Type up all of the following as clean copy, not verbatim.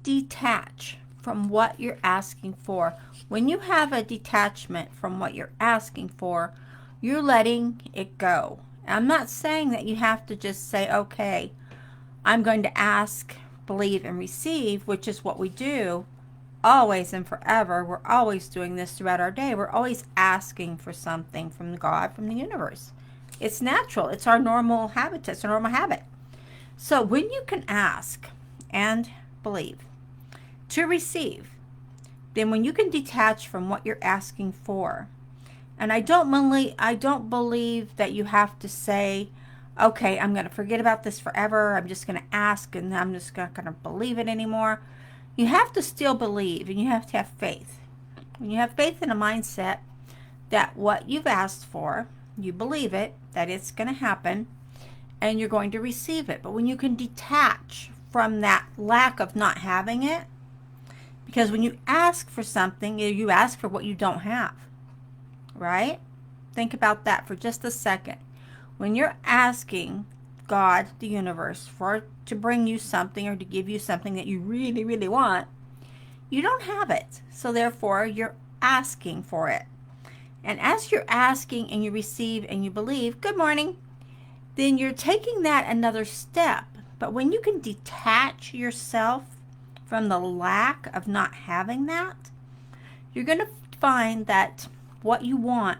detach from what you're asking for, when you have a detachment from what you're asking for, you're letting it go. I'm not saying that you have to just say, okay, I'm going to ask, believe, and receive, which is what we do always and forever. We're always doing this throughout our day. We're always asking for something from God, from the universe. It's natural. It's our normal habitat. It's a normal habit. So when you can ask and believe to receive, then when you can detach from what you're asking for, and I don't believe that you have to say, okay, I'm going to forget about this forever. I'm just going to ask and I'm just not going to believe it anymore. You have to still believe, and you have to have faith. When you have faith in a mindset that what you've asked for, you believe it, that it's going to happen, and you're going to receive it. But when you can detach from that lack of not having it, because when you ask for something, you ask for what you don't have, right? Think about that for just a second. When you're asking God, the universe, to bring you something or to give you something that you really, really want, you don't have it. So therefore, you're asking for it. And as you're asking and you receive and you believe, good morning, then you're taking that another step. But when you can detach yourself from the lack of not having that, you're going to find that what you want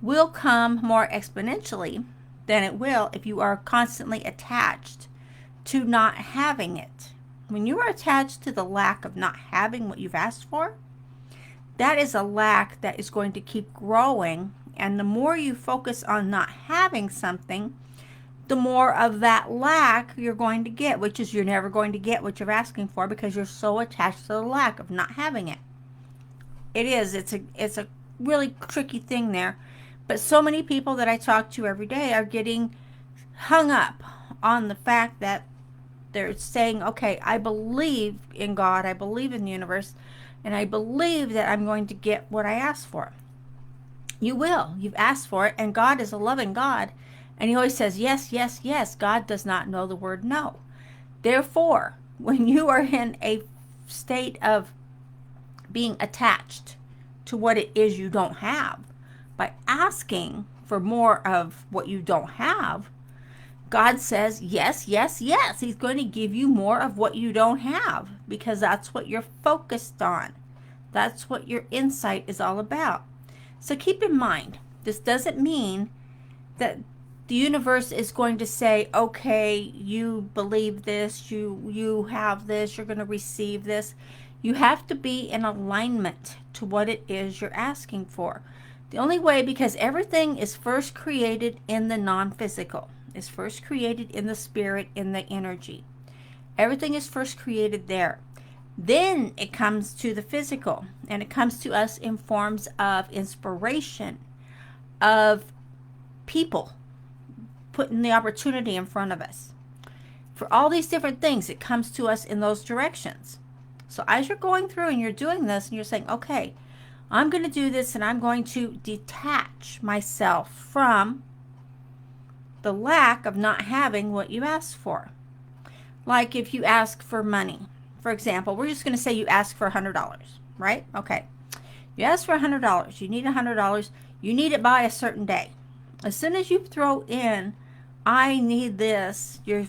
will come more exponentially than it will if you are constantly attached to not having it. When you are attached to the lack of not having what you've asked for, that is a lack that is going to keep growing. And the more you focus on not having something, the more of that lack you're going to get, which is you're never going to get what you're asking for because you're so attached to the lack of not having it. It's a really tricky thing there. But so many people that I talk to every day are getting hung up on the fact that they're saying, okay, I believe in God, I believe in the universe, and I believe that I'm going to get what I asked for. You will. You've asked for it, and God is a loving God. And he always says, yes, yes, yes. God does not know the word no. Therefore, when you are in a state of being attached to what it is you don't have, by asking for more of what you don't have, God says, yes, yes, yes. He's going to give you more of what you don't have because that's what you're focused on. That's what your insight is all about. So keep in mind, this doesn't mean that the universe is going to say, okay, you believe this, you have this, you're going to receive this. You have to be in alignment to what it is you're asking for. The only way, because everything is first created in the non-physical, is first created in the spirit, in the energy. Everything is first created there. Then it comes to the physical, and it comes to us in forms of inspiration, of people putting the opportunity in front of us. For all these different things, it comes to us in those directions. So as you're going through and you're doing this and you're saying, okay, I'm going to do this and I'm going to detach myself from the lack of not having what you asked for. Like if you ask for money, for example, we're just going to say you ask for $100, right? Okay. You ask for $100. You need $100. You need it by a certain day. As soon as you throw in, I need this, you're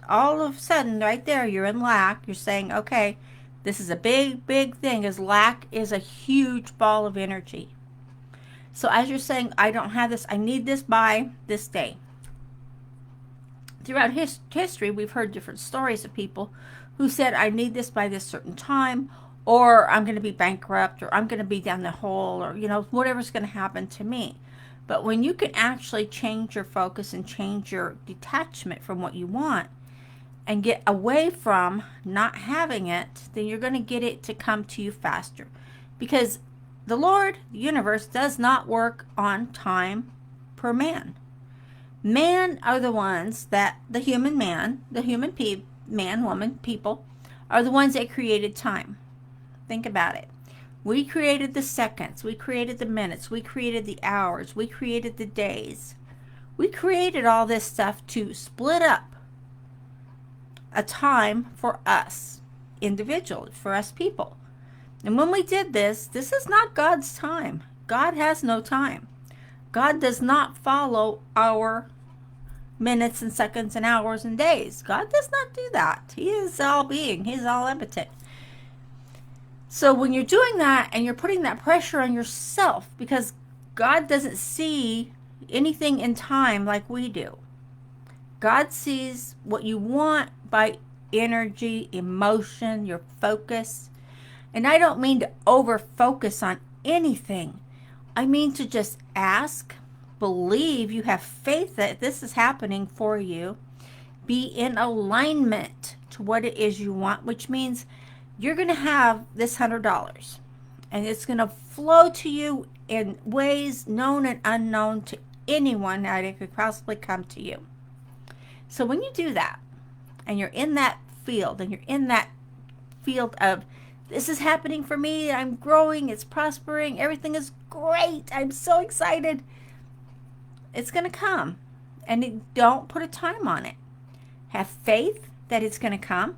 all of a sudden right there, you're in lack. You're saying, okay, this is a big, big thing, because lack is a huge ball of energy. So as you're saying, I don't have this, I need this by this day. Throughout history, we've heard different stories of people who said, I need this by this certain time, or I'm going to be bankrupt, or I'm going to be down the hole, or, whatever's going to happen to me. But when you can actually change your focus and change your detachment from what you want and get away from not having it, then you're going to get it to come to you faster. Because the Lord, the universe, does not work on time per man. Man are the ones that, the human man, man, woman, people, are the ones that created time. Think about it. We created the seconds, we created the minutes, we created the hours, we created the days. We created all this stuff to split up a time for us. individual, for us people. And when we did this, this is not God's time. God has no time. God does not follow our minutes and seconds and hours and days. God does not do that. He is all being. He's all impotent. So when you're doing that and you're putting that pressure on yourself, because God doesn't see anything in time like we do. God sees what you want by energy, emotion, your focus. And I don't mean to over focus on anything. I mean to just ask, believe, you have faith that this is happening for you. Be in alignment to what it is you want, which means you're going to have this $100. And it's going to flow to you in ways known and unknown to anyone that it could possibly come to you. So when you do that, and you're in that field, and you're in that field of, this is happening for me, I'm growing, it's prospering, everything is great, I'm so excited, it's going to come. And don't put a time on it. Have faith that it's going to come,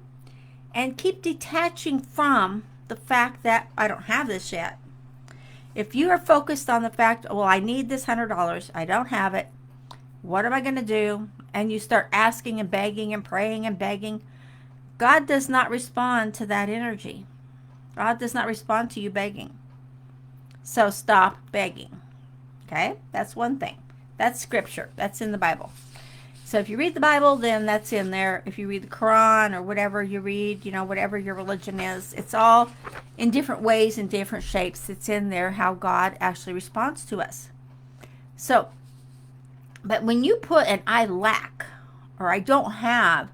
and keep detaching from the fact that I don't have this yet. If you are focused on the fact, well, I need this $100, I don't have it, what am I going to do? And you start asking and begging and praying and begging, God does not respond to that energy. God does not respond to you begging. So stop begging. Okay? That's one thing. That's scripture. That's in the Bible. So if you read the Bible, then that's in there. If you read the Quran or whatever you read, whatever your religion is, it's all in different ways, in different shapes. It's in there how God actually responds to us. So, but when you put an I lack, or I don't have,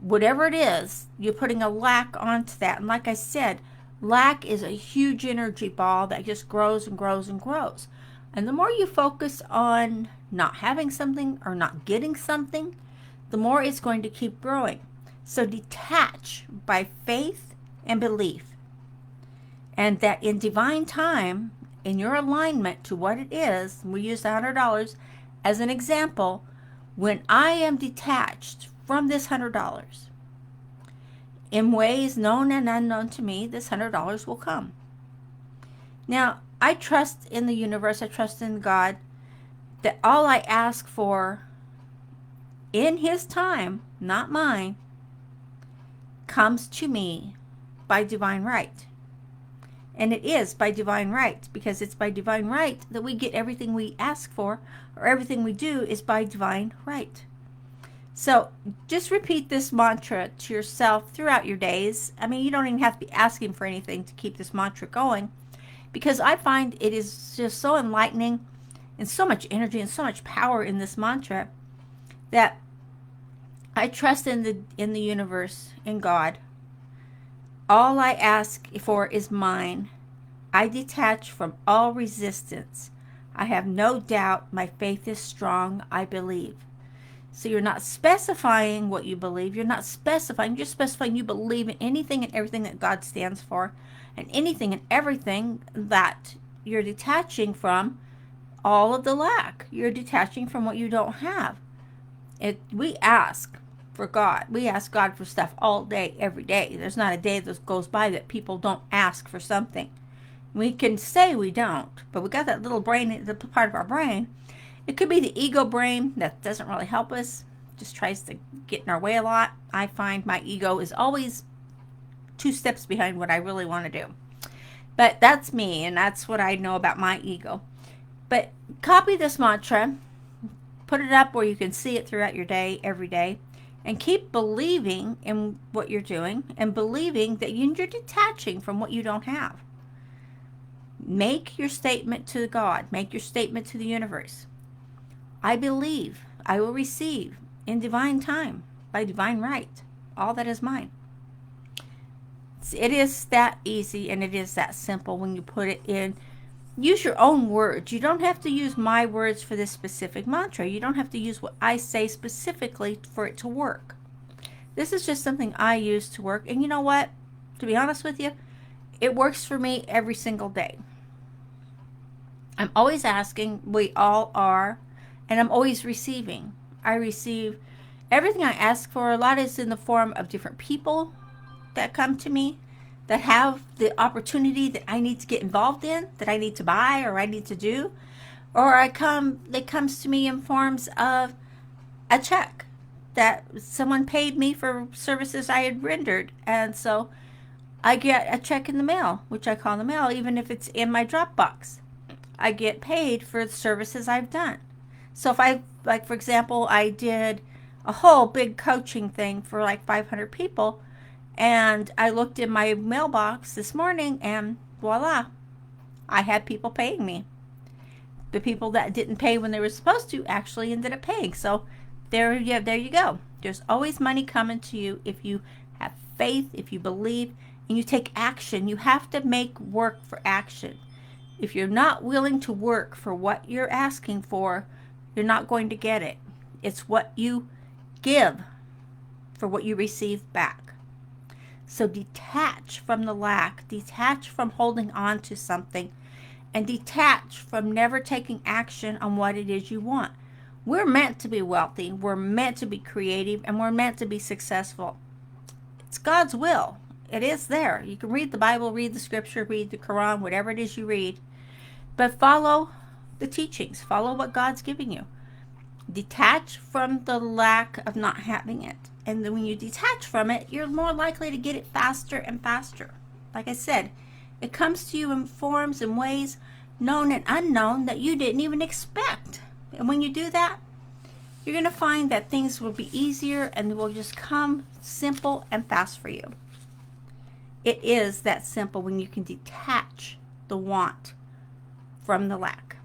whatever it is, you're putting a lack onto that. And like I said, lack is a huge energy ball that just grows and grows and grows. And the more you focus on not having something or not getting something, the more it's going to keep growing. So detach by faith and belief. And that in divine time, in your alignment to what it is, we use $100 as an example, when I am detached from this $100, in ways known and unknown to me, this $100 will come. Now, I trust in the universe, I trust in God, that all I ask for in His time, not mine, comes to me by divine right. And it is by divine right, because it's by divine right that we get everything we ask for, or everything we do is by divine right. So just repeat this mantra to yourself throughout your days. I mean, you don't even have to be asking for anything to keep this mantra going, because I find it is just so enlightening and so much energy and so much power in this mantra that I trust in the universe, in God. All I ask for is mine. I detach from all resistance. I have no doubt. My faith is strong. I believe. So you're not specifying what you believe. You're not specifying. You're specifying you believe in anything and everything that God stands for, and anything and everything that you're detaching from all of the lack. You're detaching from what you don't have. We ask for God. We ask God for stuff all day, every day. There's not a day that goes by that people don't ask for something. We can say we don't, but we got that little brain, the part of our brain. It could be the ego brain that doesn't really help us, just tries to get in our way a lot. I find my ego is always 2 steps behind what I really want to do. But that's me, and that's what I know about my ego. But copy this mantra, put it up where you can see it throughout your day, every day, and keep believing in what you're doing, and believing that you're detaching from what you don't have. Make your statement to God. Make your statement to the universe. I believe I will receive in divine time, by divine right, all that is mine. It is that easy, and it is that simple when you put it in. Use your own words. You don't have to use my words for this specific mantra. You don't have to use what I say specifically for it to work. This is just something I use to work. And you know what? To be honest with you, it works for me every single day. I'm always asking. We all are. And I'm always receiving. I receive everything I ask for. A lot is in the form of different people, that come to me that have the opportunity that I need to get involved in, that I need to buy or I need to do, or it comes to me in forms of a check that someone paid me for services I had rendered, and so I get a check in the mail, which I call the mail, even if it's in my Dropbox. I get paid for the services I've done. So if I, like for example, I did a whole big coaching thing for like 500 people, and I looked in my mailbox this morning and voila, I had people paying me. The people that didn't pay when they were supposed to actually ended up paying. So there you go. There's always money coming to you if you have faith, if you believe, and you take action. You have to make work for action. If you're not willing to work for what you're asking for, you're not going to get it. It's what you give for what you receive back. So detach from the lack, detach from holding on to something, and detach from never taking action on what it is you want. We're meant to be wealthy, we're meant to be creative, and we're meant to be successful. It's God's will. It is there. You can read the Bible, read the scripture, read the Quran, whatever it is you read, but follow the teachings, follow what God's giving you. Detach from the lack of not having it. And then when you detach from it, you're more likely to get it faster and faster. Like I said, it comes to you in forms and ways known and unknown that you didn't even expect. And when you do that, you're going to find that things will be easier and will just come simple and fast for you. It is that simple when you can detach the want from the lack.